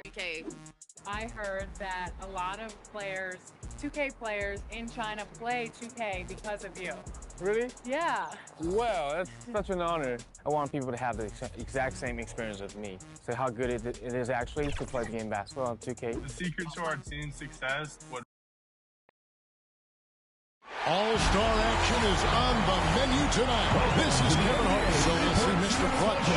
2K? I heard that a lot of players, 2K players in China play 2K because of you. Really? Yeah. Well, that's such an honor. I want people to have the exact same experience with me. So how good it is actually to play the game basketball on 2K. The secret to our team's success, what All-star action is on the menu tonight. This is Kevin Hart, so let's see Mr. Clutch.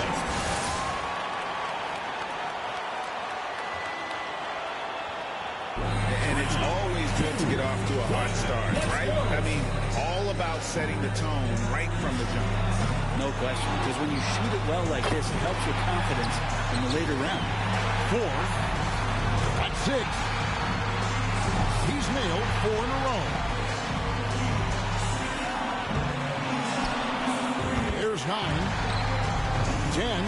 And it's always good to get off to a hot start, right? I mean, all about setting the tone right from the jump. No question, because when you shoot it well like this, it helps your confidence in the later round. 4 at 6. He's nailed 4 in a row. There's 9, 10.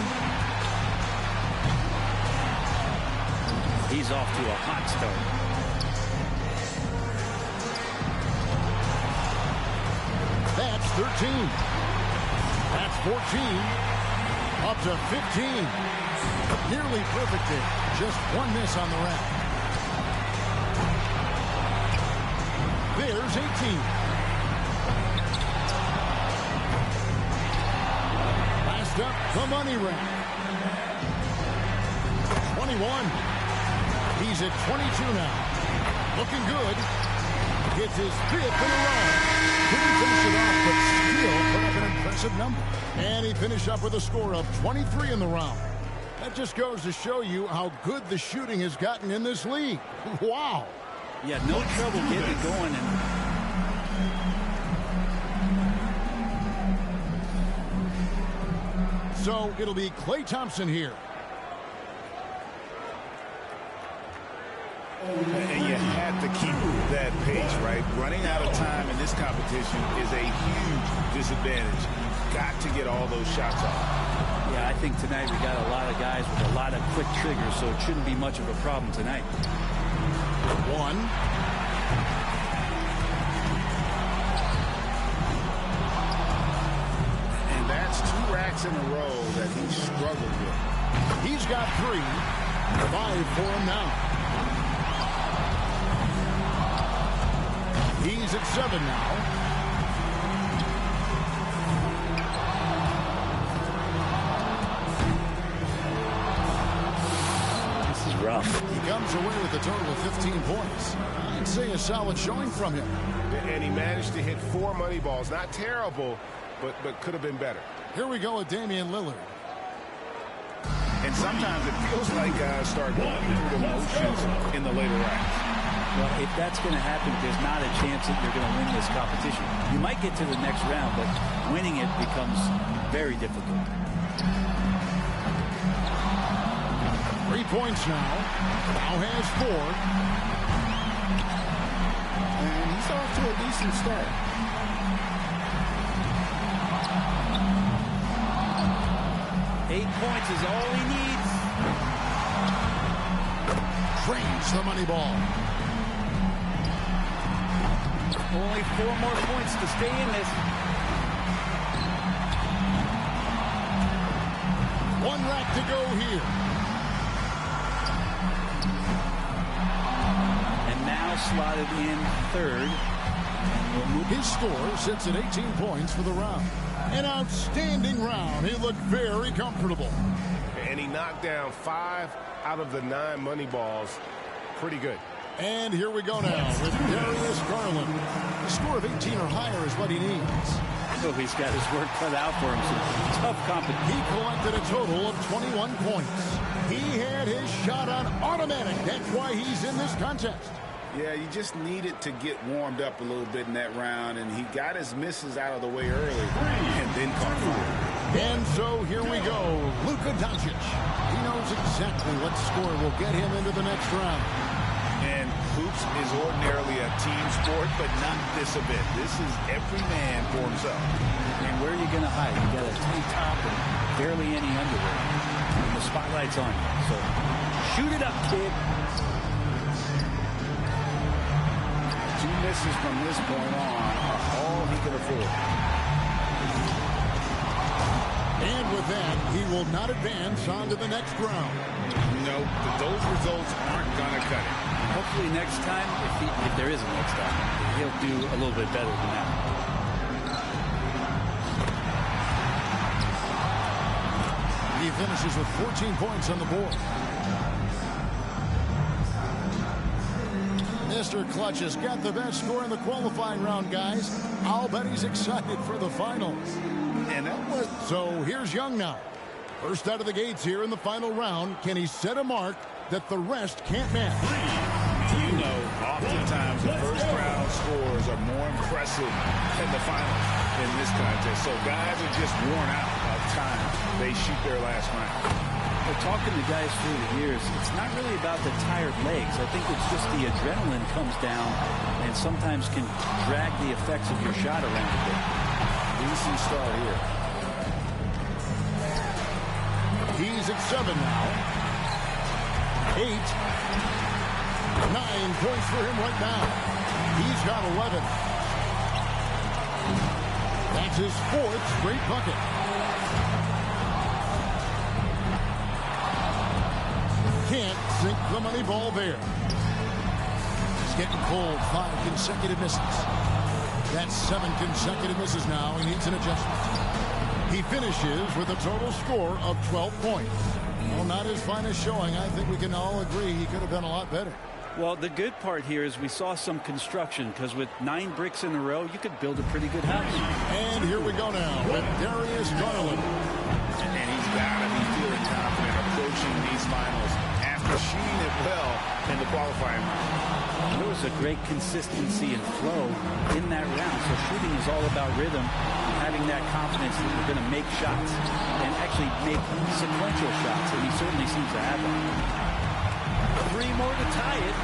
He's off to a hot start. That's 13. That's 14. Up to 15. Nearly perfect there. Just 1 miss on the rack. There's 18. Last up, the money rack. 21. He's at 22 now. Looking good. Gets his 5th in a row. Couldn't finish it off, but still put up an impressive number. And he finished up with a score of 23 in the round. That just goes to show you how good the shooting has gotten in this league. Wow. Yeah, no trouble getting it going. So it'll be Klay Thompson here. And you have to keep that pace, right? Running out of time in this competition is a huge disadvantage. You've got to get all those shots off. Yeah, I think tonight we got a lot of guys with a lot of quick triggers, so it shouldn't be much of a problem tonight. 1. And that's 2 racks in a row that he struggled with. He's got 3. 5 for him now. He's at 7 now. This is rough. He comes away with a total of 15 points. I'd say a solid showing from him. And he managed to hit 4 money balls. Not terrible, but could have been better. Here we go with Damian Lillard. And sometimes it feels like guys start going through the motions in the later rounds. Well, if that's going to happen, there's not a chance that you're going to win this competition. You might get to the next round, but winning it becomes very difficult. 3 points now. Now has 4. And he's off to a decent start. Eight points is all he needs. Trains the money ball. Only 4 more points to stay in this. 1 rack to go here. And now slotted in 3rd. His score sits at 18 points for the round. An outstanding round. He looked very comfortable. And he knocked down 5 out of the 9 money balls. Pretty good. And here we go now with Darius Garland. A score of 18 or higher is what he needs. So he's got his work cut out for him. Some tough competition. He collected a total of 21 points. He had his shot on automatic. That's why he's in this contest. Yeah, you just needed to get warmed up a little bit in that round, and he got his misses out of the way early and then caught fire. And so here we go. Luka Doncic. He knows exactly what score will get him into the next round. And hoops is ordinarily a team sport, but not this a bit. This is every man for himself. And where are you going to hide? You got a tank top and barely any underwear. And the spotlight's on you. So shoot it up, kid. 2 misses from this point on are all he can afford. And with that, He will not advance on to the next round. No, those results aren't going to cut it. Hopefully next time, if there is a next time, he'll do a little bit better than that. He finishes with 14 points on the board. Mr. Clutch has got the best score in the qualifying round, guys. I'll bet he's excited for the finals. And that was... So here's Young now. First out of the gates here in the final round. Can he set a mark that the rest can't match? You know, oftentimes the first round scores are more impressive than the finals in this contest. So guys are just worn out by the time they shoot their last round. We're talking to guys through the years. It's not really about the tired legs. I think it's just the adrenaline comes down and sometimes can drag the effects of your shot around a bit. Decent start here. He's at 7 now. 8. 9 points for him right now. He's got 11. That's his 4th straight bucket. Can't sink the money ball there. It's getting cold. 5 consecutive misses. That's 7 consecutive misses now. He needs an adjustment. He finishes with a total score of 12 points. Well, not his finest showing. I think we can all agree he could have done a lot better. Well, the good part here is we saw some construction, because with 9 bricks in a row, you could build a pretty good house. And here we go now with Darius Garland. And he's got to be feeling confident approaching these finals after shooting it well in the qualifying round. There was a great consistency and flow in that round. So shooting is all about rhythm, having that confidence that you're going to make shots and actually make sequential shots. And he certainly seems to have them. 3 more to tie it.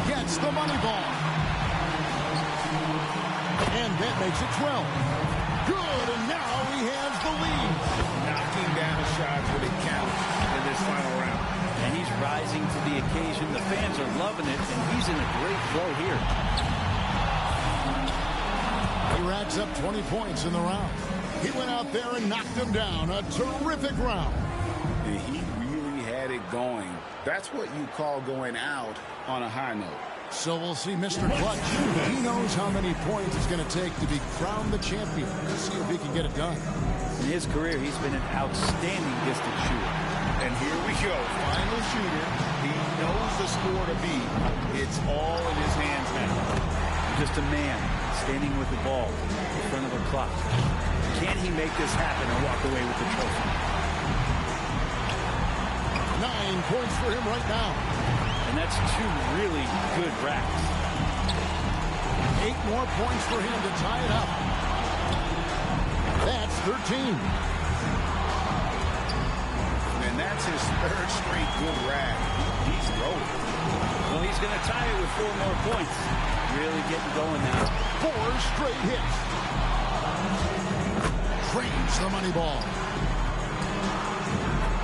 Gets the money ball. And that makes it 12. Good, and now he has the lead. Knocking down the shots when it counts in this final round. And he's rising to the occasion. The fans are loving it, and he's in a great flow here. He racks up 20 points in the round. He went out there and knocked him down. A terrific round. And he really had it going. That's what you call going out on a high note. So we'll see Mr. Clutch. He knows how many points it's going to take to be crowned the champion. Let's see if he can get it done. In his career, he's been an outstanding distance shooter. And here we go. Final shooter. He knows the score to be. It's all in his hands now. Just a man standing with the ball in front of a clock. Can he make this happen and walk away with the trophy? 9 points for him right now. And that's 2 really good racks. 8 more points for him to tie it up. That's 13. And that's his 3rd straight good rack. He's rolling. Well, he's going to tie it with 4 more points. Really getting going now. 4 straight hits. Trains the money ball.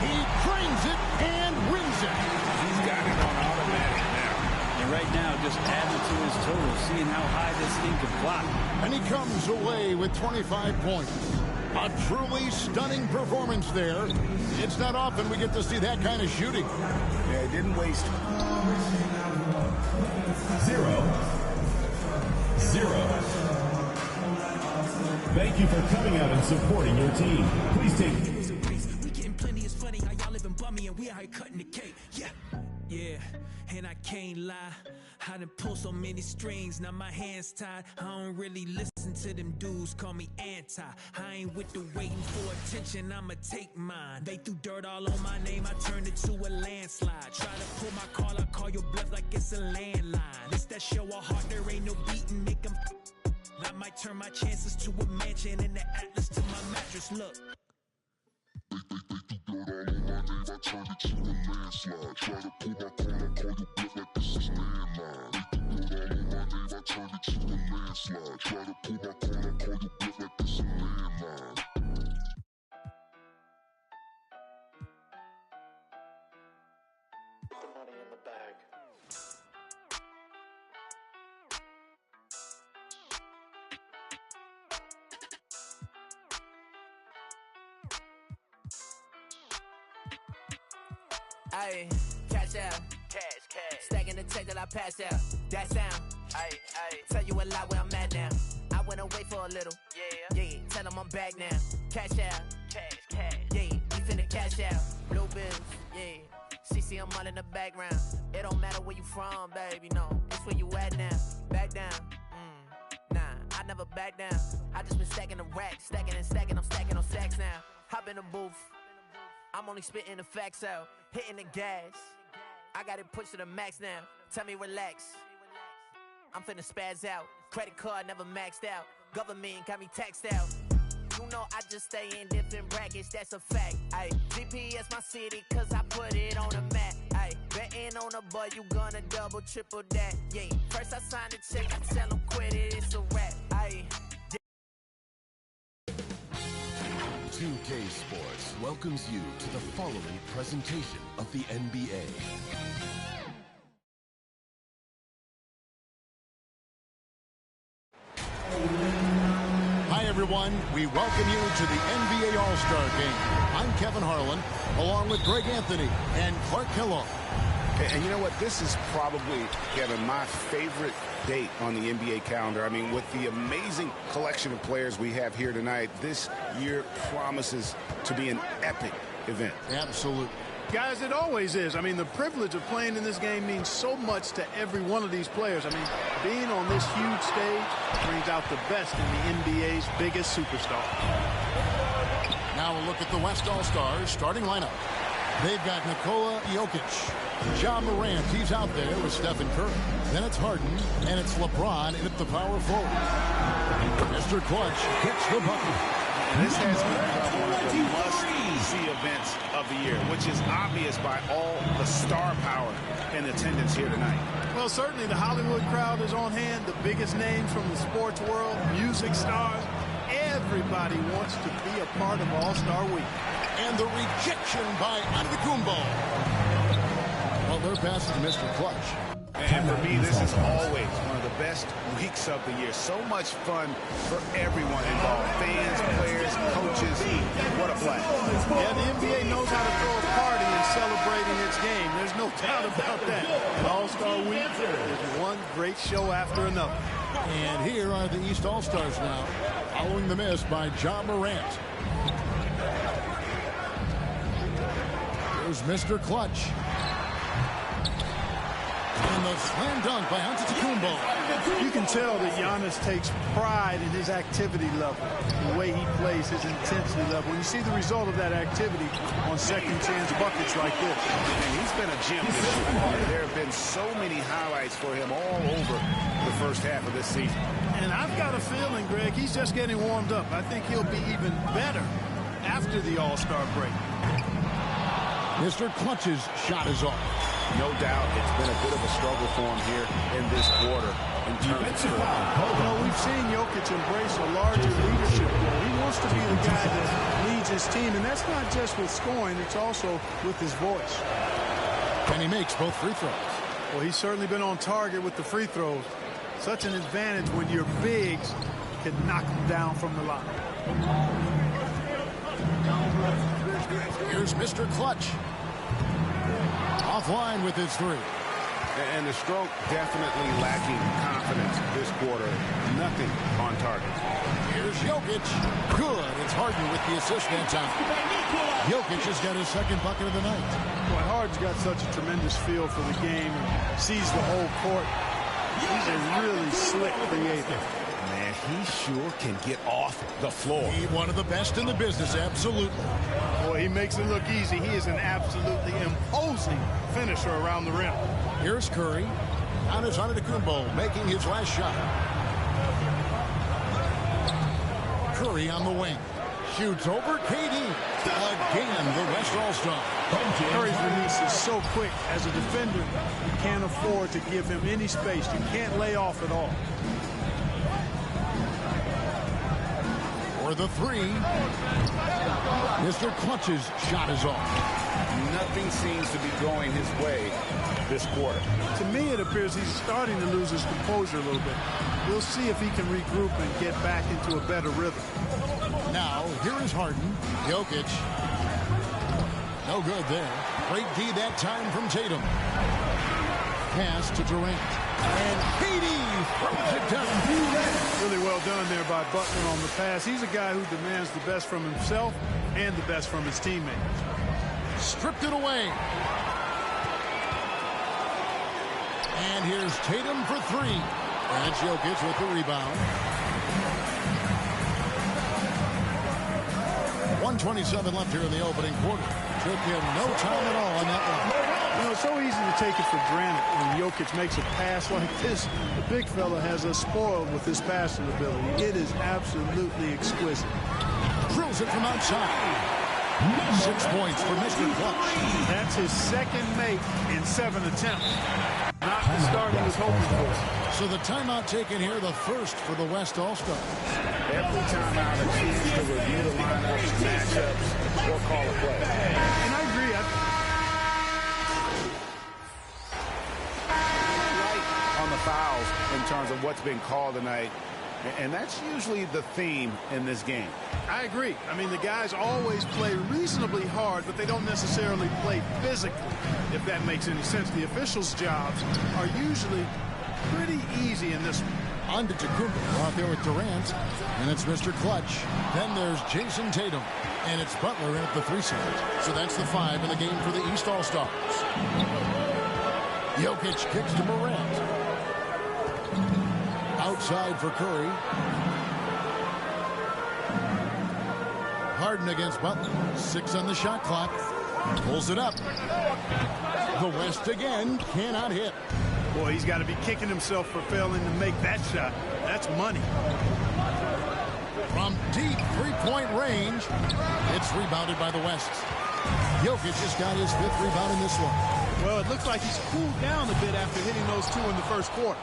He trains it and wins it. He's got it on automatic now. And right now, just adding to his total, seeing how high this thing can fly. And he comes away with 25 points. A truly stunning performance there. It's not often we get to see that kind of shooting. Yeah, didn't waste. 0-0. Thank you for coming out and supporting your team. Please take... We getting plenty, it's funny how y'all living bummy and we out here cutting the cake. Yeah, and I can't lie. I done pull so many strings, now my hands tied. I don't really listen to them dudes, call me anti. I ain't with the waiting for attention, I'ma take mine. They threw dirt all on my name, I turned it to a landslide. Try to pull my call, I call your bluff like it's a landline. It's that show a heart, there ain't no beating, make them. I might turn my chances to a mansion and the Atlas to my mattress, look. Ayy, cash out. Stacking the check that I pass out. That sound. Tell you a lot where I'm at now. I went away for a little. Yeah. Tell them I'm back now. Cash out. Yeah. We finna cash out. Blue bills. Yeah. See them all in the background. It don't matter where you from, baby. No, it's where you at now. Back down. Nah, I never back down. I just been stacking the racks, stacking and stacking. I'm stacking on stacks now. Hop in the booth. I'm only spitting the facts out, hitting the gas. I got it pushed to the max now. Tell me relax. I'm finna spaz out. Credit card never maxed out. Government got me taxed out. You know I just stay in different brackets, that's a fact. Ay, GPS my city, cause I put it on the map. Ay, betting on a boy, you gonna double, triple that. Yeah, first I sign the check, I tell them quit it, it's a wrap. Ay. 2K Sports welcomes you to the following presentation of the NBA. Hi, everyone. We welcome you to the NBA All-Star Game. I'm Kevin Harlan, along with Greg Anthony and Clark Kellogg. And you know what? This is probably, Kevin, my favorite date on the NBA calendar. I mean, with the amazing collection of players we have here tonight, this year promises to be an epic event. Absolutely. Guys, it always is. I mean, the privilege of playing in this game means so much to every one of these players. I mean, being on this huge stage brings out the best in the NBA's biggest superstar. Now a look at the West All-Stars starting lineup. They've got Nikola Jokic. Ja Morant, he's out there with Stephen Curry. Then it's Harden, and it's LeBron at the power forward. Mr. Clutch gets the bucket. This has become one of the must-see events of the year, which is obvious by all the star power in attendance here tonight. Well, certainly the Hollywood crowd is on hand. The biggest names from the sports world, music stars. Everybody wants to be a part of All-Star Week. And the rejection by Antetokounmpo. Well, their pass to Mr. Clutch. And for me, this is always one of the best weeks of the year. So much fun for everyone involved. Fans, players, coaches. What a blast. Yeah, the NBA knows how to throw a party in celebrating its game. There's no doubt about that. All-Star Week is one great show after another. And here are the East All-Stars now, following the miss by Ja Morant. Here's Mr. Clutch. And the slam dunk by Antetokounmpo. You can tell that Giannis takes pride in his activity level, the way he plays, his intensity level. And you see the result of that activity on second chance buckets like this. And he's been a gem this year. There have been so many highlights for him all over the first half of this season. And I've got a feeling, Greg, he's just getting warmed up. I think he'll be even better after the All-Star break. Mr. Clutch's shot is off. No doubt it's been a bit of a struggle for him here in this quarter in terms of scoring. You know, we've seen Jokic embrace a larger leadership role. He wants to be the guy that leads his team, and that's not just with scoring, it's also with his voice. And he makes both free throws. Well, he's certainly been on target with the free throws. Such an advantage when your bigs can knock them down from the line. Here's Mr. Clutch. Offline with his three. And the stroke definitely lacking confidence this quarter. Nothing on target. Here's Jokic. Good. It's Harden with the assist that time. Jokic has got his second bucket of the night. Boy, Harden's got such a tremendous feel for the game and sees the whole court. He's a really slick creator. Man, he sure can get off the floor. He's one of the best in the business, absolutely. Boy, he makes it look easy. He is an absolutely imposing finisher around the rim. Here's Curry. Giannis Antetokounmpo making his last shot. Curry on the wing. Shoots over KD. Again, the West All-Star. Curry's release is so quick. As a defender, you can't afford to give him any space. You can't lay off at all. For the three, Mr. Clutch's shot is off. Nothing seems to be going his way this quarter. To me, it appears he's starting to lose his composure a little bit. We'll see if he can regroup and get back into a better rhythm. Now, here is Harden. Jokic. No good there. Great D that time from Tatum. Pass to Durant. And Katie throws it down. Really well done there by Butler on the pass. He's a guy who demands the best from himself and the best from his teammates. Stripped it away. And here's Tatum for three. And Jokic with the rebound. 1:27 left here in the opening quarter. Took him no time at all on that one. You know, it's so easy to take it for granted when Jokic makes a pass like this. The big fella has us spoiled with his passing ability. It is absolutely exquisite. Drills it from outside. 6 points for Mr. Clutch. That's his second make in 7 attempts. Not the start he was hoping for. So the timeout taken here, the first for the West All-Stars. Every timeout a chance to review the lineups, matchups, or call a play. And I agree. Right on the fouls in terms of what's been called tonight. And that's usually the theme in this game. I agree. I mean, the guys always play reasonably hard, but they don't necessarily play physically, if that makes any sense. The officials' jobs are usually pretty easy in this one. Antetokounmpo out there with Durant, and it's Mr. Clutch. Then there's Jason Tatum, and it's Butler in at the 3 slot. So that's the 5 in the game for the East All-Stars. Jokic kicks to Morant. Outside for Curry. Harden against Butler. 6 on the shot clock. Pulls it up. The West again cannot hit. Boy, he's got to be kicking himself for failing to make that shot. That's money. From deep three-point range, it's rebounded by the West. Jokic just got his 5th rebound in this one. Well, it looks like he's cooled down a bit after hitting those 2 in the first quarter.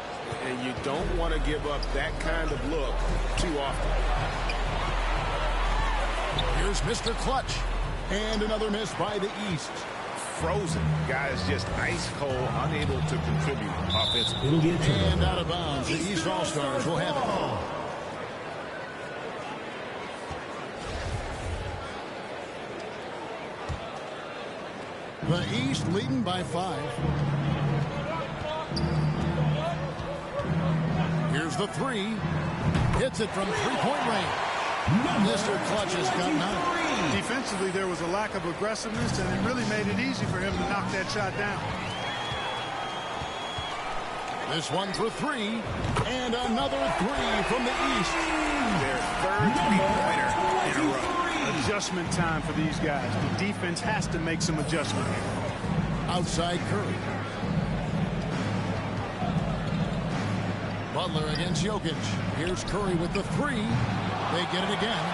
And you don't want to give up that kind of look too often. Here's Mr. Clutch. And another miss by the East. Frozen. Guys just ice cold, unable to contribute offensively. And out of bounds. The East All-Stars will have it. The East leading by 5. Here's the 3. Hits it from three-point range. Mr. Clutch has got 9. Defensively, there was a lack of aggressiveness, and it really made it easy for him to knock that shot down. This one for 3. And another 3 from the East. Their 3rd three-pointer in a row. Adjustment time for these guys. The defense has to make some adjustment here. Outside Curry. Butler against Jokic. Here's Curry with the 3. They get it again.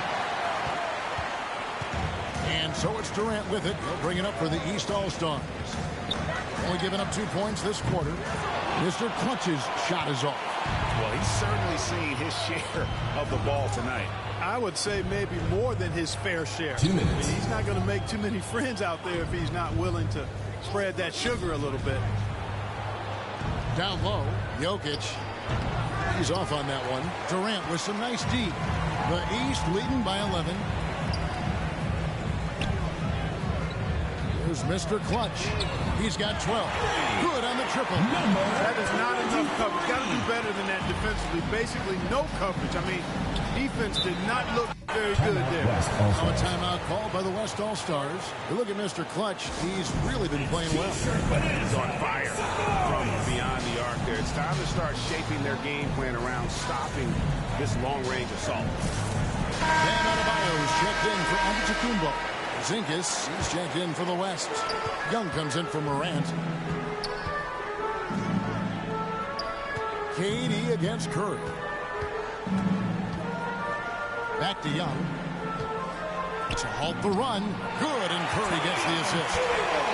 And so it's Durant with it. He'll bring it up for the East All-Stars. Only giving up 2 points this quarter. Mr. Clutch's shot is off. Well, he's certainly seen his share of the ball tonight. I would say maybe more than his fair share. 2 minutes. I mean, he's not going to make too many friends out there if he's not willing to spread that sugar a little bit. Down low, Jokic. He's off on that one. Durant with some nice D. The East leading by 11. Here's Mr. Clutch. He's got 12. Good on the triple. That is not enough coverage. Got to do better than that defensively. Basically, no coverage. I mean, defense did not look very good there. Now a timeout called by the West All-Stars. You look at Mr. Clutch. He's really been playing well. But he's on fire from beyond the arc there. It's time to start shaping their game plan around stopping this long-range assault. Bam Adebayo's checked in for Antetokounmpo. Zinkas is checked in for the West. Young comes in for Morant. KD against Curry. Back to Young. To halt the run. Good, and Curry gets the assist.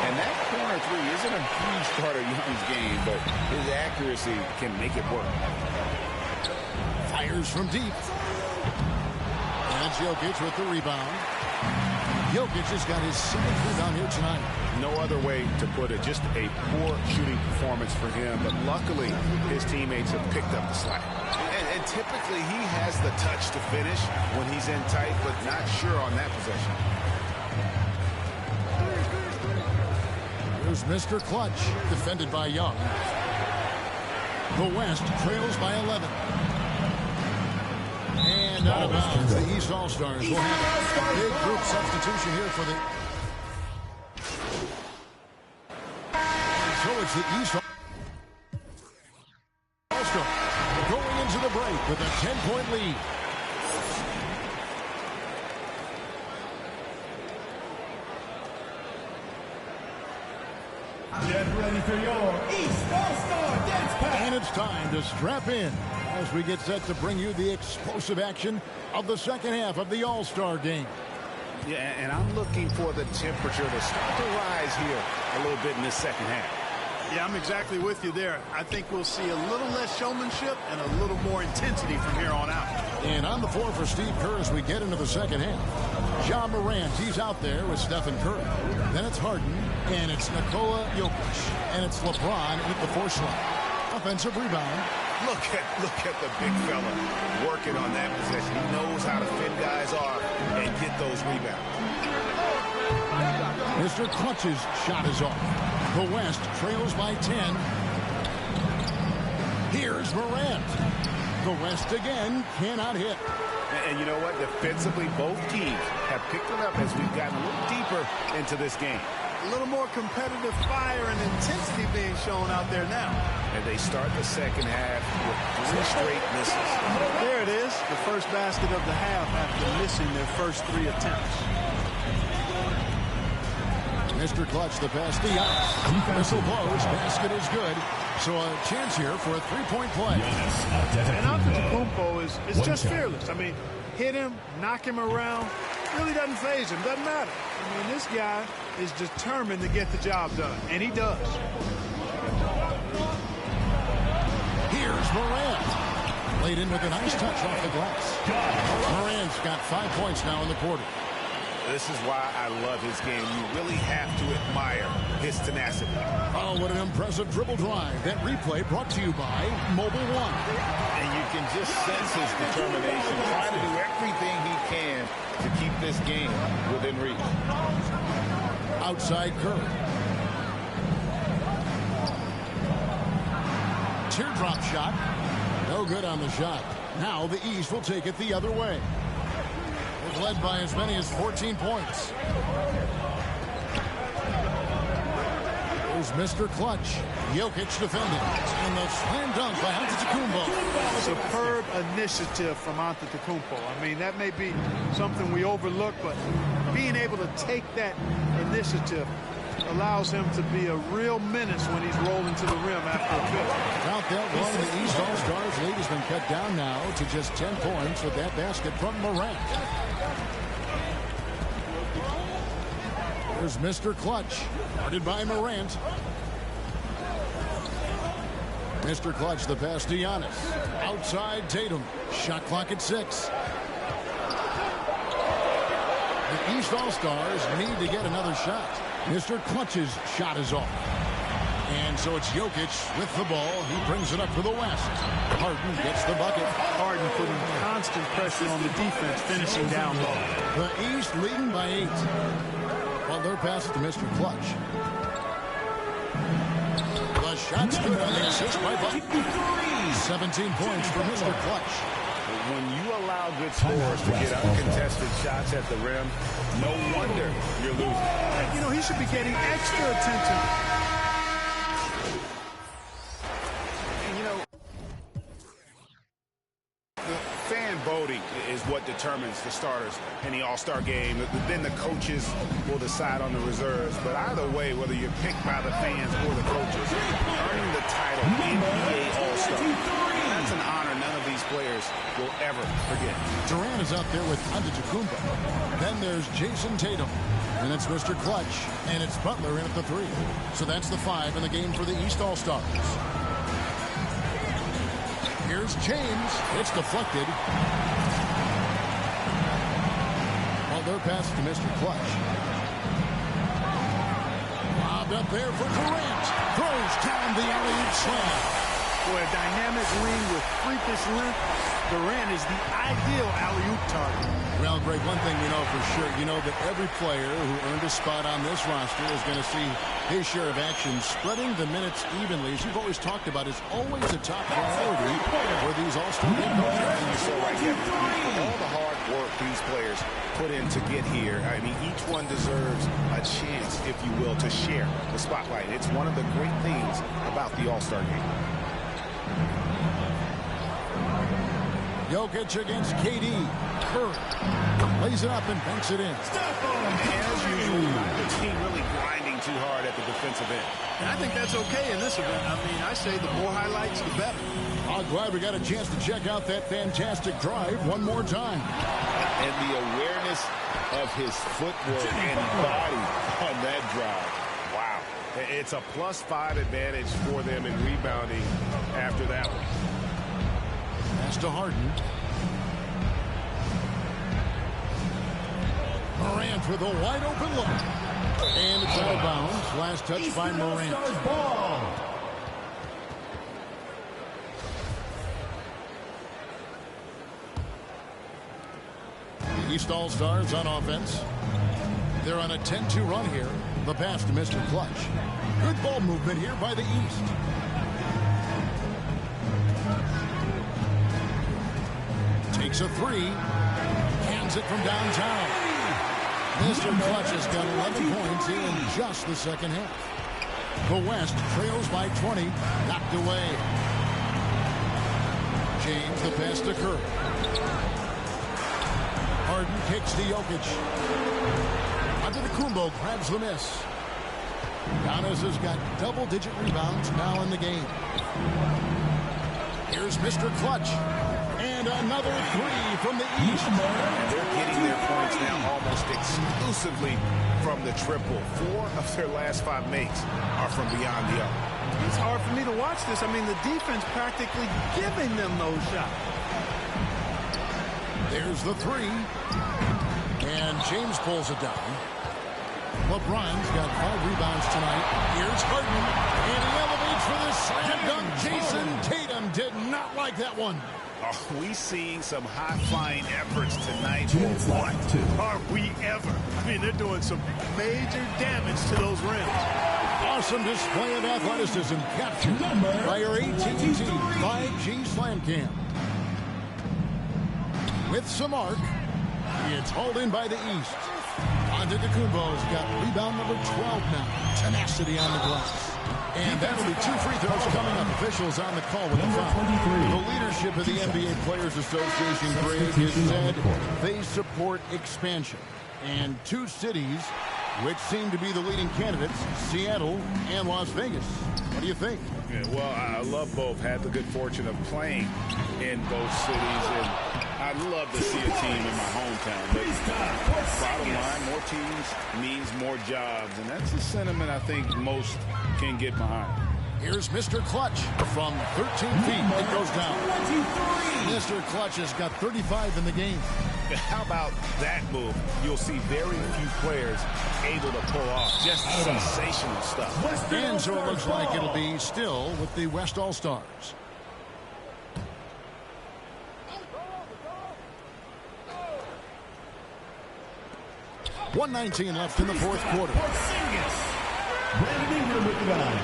And that corner 3 isn't a huge part of Young's game, but his accuracy can make it work. Fires from deep. And Jokic with the rebound. Jokic has got his 7th rebound here tonight. No other way to put it. Just a poor shooting performance for him. But luckily, his teammates have picked up the slack. And typically, he has the touch to finish when he's in tight, but not sure on that possession. Here's Mr. Clutch, defended by Young. The West trails by 11. And out of bounds, the East All-Stars will have a big group substitution here for the... So it's the East All-Stars going into the break with a 10-point lead. Get ready for your East All-Star Dance Pack. And it's time to strap in as we get set to bring you the explosive action of the second half of the All-Star game. Yeah, and I'm looking for the temperature to start to rise here a little bit in this second half. Yeah, I'm exactly with you there. I think we'll see a little less showmanship and a little more intensity from here on out. And on the floor for Steve Kerr as we get into the second half. Ja Morant, he's out there with Stephen Curry. Then it's Harden, and it's Nikola Jokic, and it's LeBron at the force line. Offensive rebound. Look at the big fella working on that possession. He knows how to fit guys off and get those rebounds. Mr. Clutch's shot is off. The West trails by 10. Here's Morant. The West again cannot hit. And you know what? Defensively, both teams have picked it up as we've gotten a little deeper into this game. A little more competitive fire and intensity being shown out there now. And they start the second half with 3 straight misses. There it is, the first basket of the half after missing their first 3 attempts. Mr. Clutch, the pass to Giannis. Whistle blows, basket is good. So a chance here for a 3-point play. And Antetokounmpo is just fearless. I mean, hit him, knock him around, really doesn't faze him, doesn't matter. I mean, this guy is determined to get the job done, and he does. Here's Morant. Laid in with a nice touch off the glass. Morant's got 5 points now in the quarter. This is why I love his game. You really have to admire his tenacity. Oh, what an impressive dribble drive. That replay brought to you by Mobile One. And you can just sense his determination, trying to do everything he can to keep this game within reach. Outside Curry. Teardrop shot. No good on the shot. Now the East will take it the other way. They've led by as many as 14 points. There's Mr. Clutch. Jokic defending. And the slam dunk by Antetokounmpo. Superb initiative from Antetokounmpo. I mean, that may be something we overlook, but being able to take that initiative allows him to be a real menace when he's rolling to the rim after a pick. Count that one. The East All-Stars lead has been cut down now to just 10 points with that basket from Morant. There's Mr. Clutch, guarded by Morant. Mr. Clutch, the pass to Giannis. Outside Tatum. Shot clock at 6. The East All-Stars need to get another shot. Mr. Clutch's shot is off. And so it's Jokic with the ball. He brings it up for the West. Harden gets the bucket. Harden putting constant pressure on the defense, finishing down low. The East leading by 8. Butler passes to Mr. Clutch. The shot's good on the assist by Butler. 17 points for Mr. Clutch. When you allow good scores to get uncontested shots at the rim, no wonder you're losing. You know, he should be getting extra attention. And, you know, the fan voting is what determines the starters in the All-Star game. Then the coaches will decide on the reserves. But either way, whether you're picked by the fans or the coaches, earning the title NBA All-Star, that's an honor none of these players will ever forget. Durant is out there with Antetokounmpo. Then there's Jason Tatum. And it's Mr. Clutch. And it's Butler in at the 3. So that's the 5 in the game for the East All-Stars. Here's James. It's deflected. Butler passes to Mr. Clutch. Lobbed up there for Durant. Throws down the alley-oop slam. Boy, a dynamic wing with freakish length. Durant is the ideal alley-oop target. Well, Greg, one thing we know for sure, you know that every player who earned a spot on this roster is going to see his share of action. Spreading the minutes evenly, as you've always talked about, is always a top priority for these All-Star game coaches. So right here, all the hard work these players put in to get here, I mean, each one deserves a chance, if you will, to share the spotlight. It's one of the great things about the All-Star game. Jokic against KD. Curry lays it up and banks it in. As usual, the team really grinding too hard at the defensive end. And I think that's okay in this event. I mean, I say the more highlights, the better. I'm glad we got a chance to check out that fantastic drive one more time. And the awareness of his footwork and body on that drive. Wow. It's a +5 advantage for them in rebounding after that one. Pass to Harden. Morant with a wide open look. And it's out of bounds. Last touch by Morant. The East All-Stars on offense. They're on a 10-2 run here. The pass to Mr. Clutch. Good ball movement here by the East. Takes a three. Hands it from downtown. Mr. Clutch has got 11 points in just the second half. The West trails by 20. Knocked away. James the pass to Curry. Harden kicks to Jokic. Antetokounmpo grabs the miss. Giannis has got double-digit rebounds now in the game. Here's Mr. Clutch. And another three from the East. They're getting their points now almost exclusively from the triple. 4 of their last 5 makes are from beyond the arc. It's hard for me to watch this. I mean, the defense practically giving them those shots. There's the three. And James pulls it down. LeBron's got 5 rebounds tonight. Here's Harden. And he elevates for the slam dunk. Jason Tatum did not like that one. Are we seeing some high-flying efforts tonight, or what? Are we ever? I mean, they're doing some major damage to those rims. Awesome display of athleticism captured by your AT&T 5G Slam Cam. With some arc, it's hauled in by the East. Antetokounmpo's got rebound number 12 now. Tenacity on the glass. And that'll be 2 free throws coming up. Officials on the call with the foul. The leadership of the NBA Players Association, Greg, has said they support expansion. And 2 cities which seem to be the leading candidates, Seattle and Las Vegas. What do you think? Yeah, well, I love both. Had the good fortune of playing in both cities, and I'd love to see a team in my hometown. But bottom line, more teams means more jobs, and that's the sentiment I think most can get behind. Here's Mr. Clutch from 13 feet. It goes down. Mr. Clutch has got 35 in the game. How about that move? You'll see very few players able to pull off just sensational stuff. And so it looks like it'll be still with the West All-Stars. .119 left in the fourth quarter. Brandon Ingram with the line.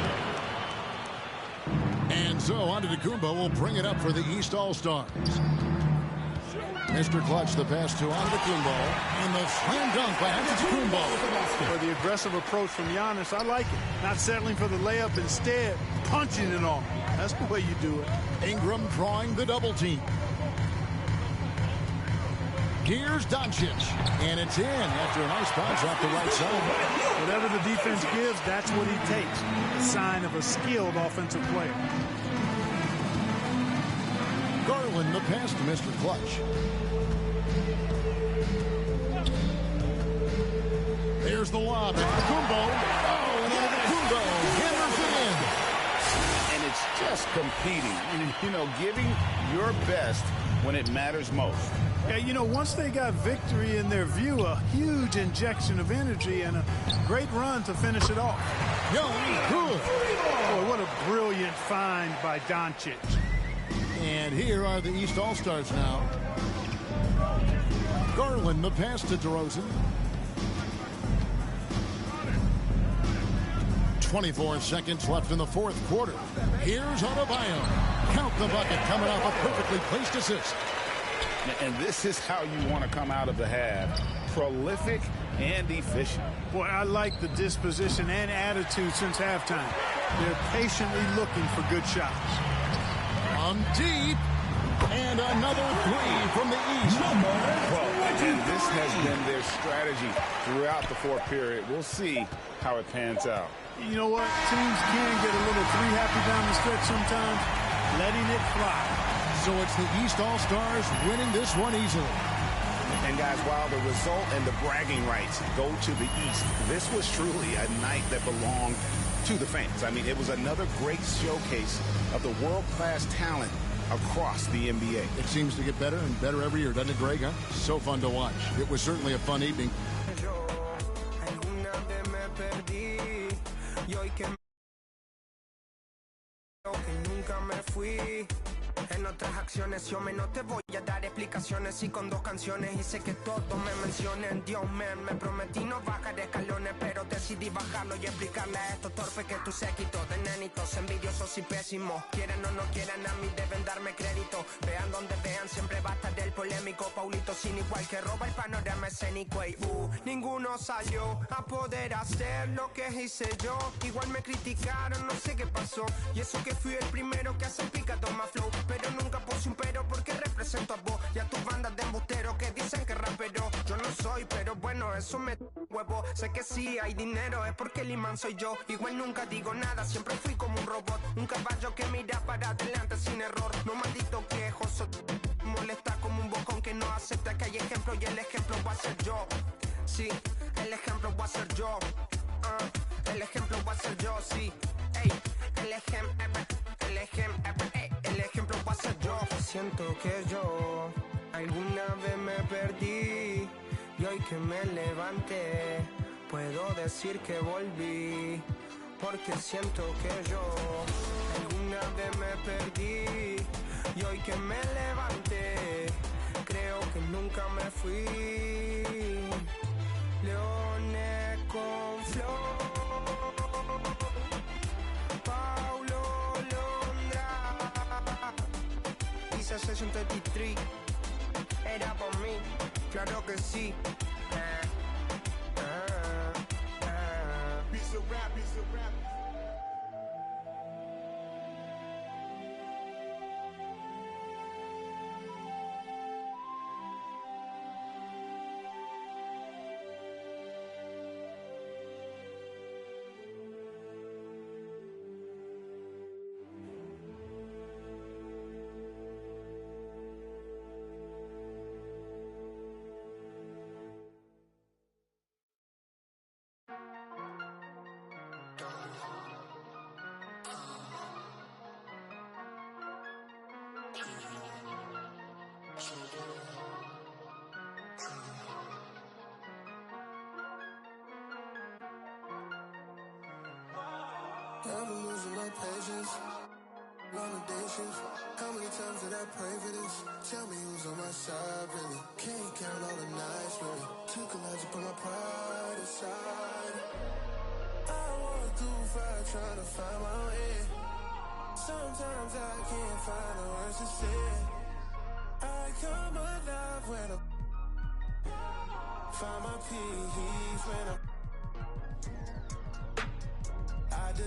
And so Antetokounmpo will bring it up for the East All-Stars. Mr. Clutch, the pass to Antetokounmpo, and the slam dunk by Antetokounmpo. For the aggressive approach from Giannis, I like it. Not settling for the layup, instead punching it on. That's the way you do it. Ingram drawing the double team. Here's Doncic, and it's in after a nice bounce off the right side. Whatever the defense gives, that's what he takes. A sign of a skilled offensive player. Garland, the pass to Mr. Clutch. There's the lob. Antetokounmpo. Oh, and Antetokounmpo hammers it in. And it's just competing. And, you know, giving your best when it matters most. Yeah, you know, once they got victory in their view, a huge injection of energy and a great run to finish it off. Young, good. Boy, what a brilliant find by Doncic. And here are the East All-Stars now. Garland, the pass to DeRozan. 24 seconds left in the fourth quarter. Here's Adebayo. Count the bucket, coming off a perfectly placed assist. And this is how you want to come out of the half. Prolific and efficient. Boy, I like the disposition and attitude since halftime. They're patiently looking for good shots. On deep. And another three from the East. Well, and this has been their strategy throughout the fourth period. We'll see how it pans out. You know what? Teams can get a little three happy down the stretch sometimes, letting it fly. So it's the East All-Stars winning this one easily. And guys, while the result and the bragging rights go to the East, this was truly a night that belonged to the fans. I mean, it was another great showcase of the world-class talent across the NBA. It seems to get better and better every year, doesn't it, Greg? Huh? So fun to watch. It was certainly a fun evening. En otras acciones yo no te voy a dar explicaciones y con dos canciones hice que todos me mencionen. Dios me prometí no bajar escalones, pero decidí bajarlo y explicarle a estos torpes que tu séquito de nenitos envidiosos y pésimos. Quieran o no quieran, a mí deben darme crédito. Vean donde vean, siempre va a estar el polémico Paulito sin igual que roba el panorama escénico. Y ninguno salió a poder hacer lo que hice yo. Igual me criticaron, no sé qué pasó. Y eso que fui el primero que hace picado más flow. Pero nunca puse un pero porque represento a vos y a tus bandas de embusteros que dicen que rapero. Yo no soy, pero bueno, eso me huevo. Sé que sí hay dinero, es porque el imán soy yo. Igual nunca digo nada, siempre fui como un robot. Un caballo que mira para adelante sin error. No maldito quejoso, molesta como un bocón que no acepta que hay ejemplo y el ejemplo va a ser yo. Sí, el ejemplo va a ser yo. El ejemplo va a ser yo, sí. Ey, el ejemplo va a ser yo. Siento que yo alguna vez me perdí y hoy que me levanté puedo decir que volví, porque siento que yo alguna vez me perdí y hoy que me levanté creo que nunca me fui. Leones con flow, Paulo Londra, Visa Session 33, era por mí, claro que sí. Piece of rap, piece of rap. I'm losing my patience, limitations. How many times did I pray for this? Tell me who's on my side, really. Can't count all the nights, really. Took a lot to put my pride aside. I walk through fire trying to find my way. Sometimes I can't find the words to say. I come alive when I find my peace when I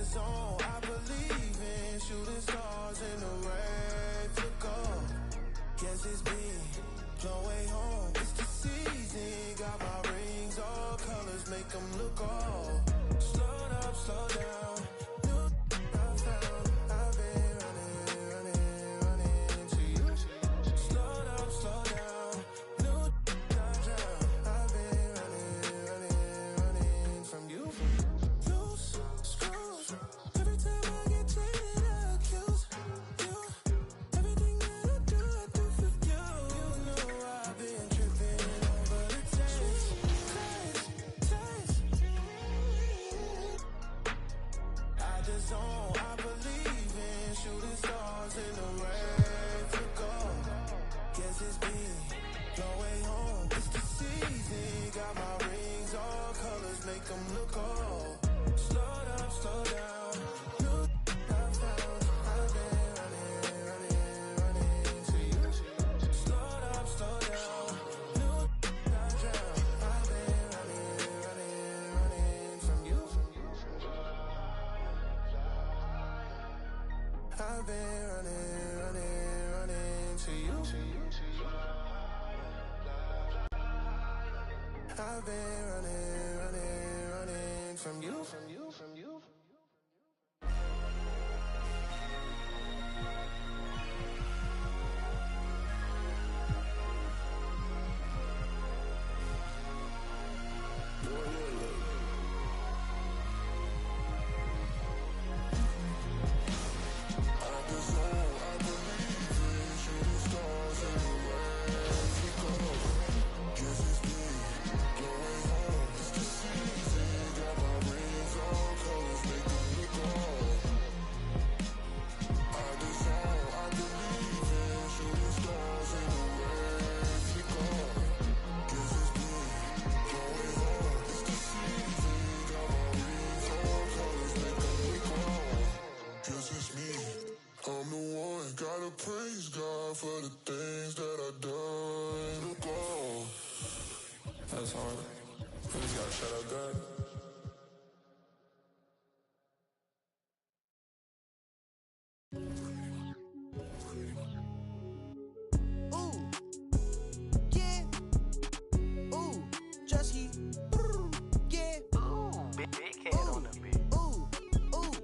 zone, I believe in shooting stars in the rain. Took off, guess it's been your way home. It's the season, got my rings, all colors make them look all. Slow up, slow down. New I found, I've been running to you. Slow up, slow down. New I drown. I've been running from you. Loose screws. Every time I get traded, I accuse you. Everything that I do for you. You know I I've been running from you. Praise God for the things that I've done. Look on. That's hard. We just gotta shut up God. Ooh, yeah. Ooh, just he. Yeah. Ooh, big head on the beat. Ooh,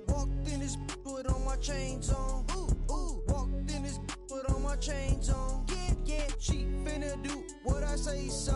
walked in this put on my chains on. Ooh, walked in this put on my chains on. Yeah, she finna do what I say so.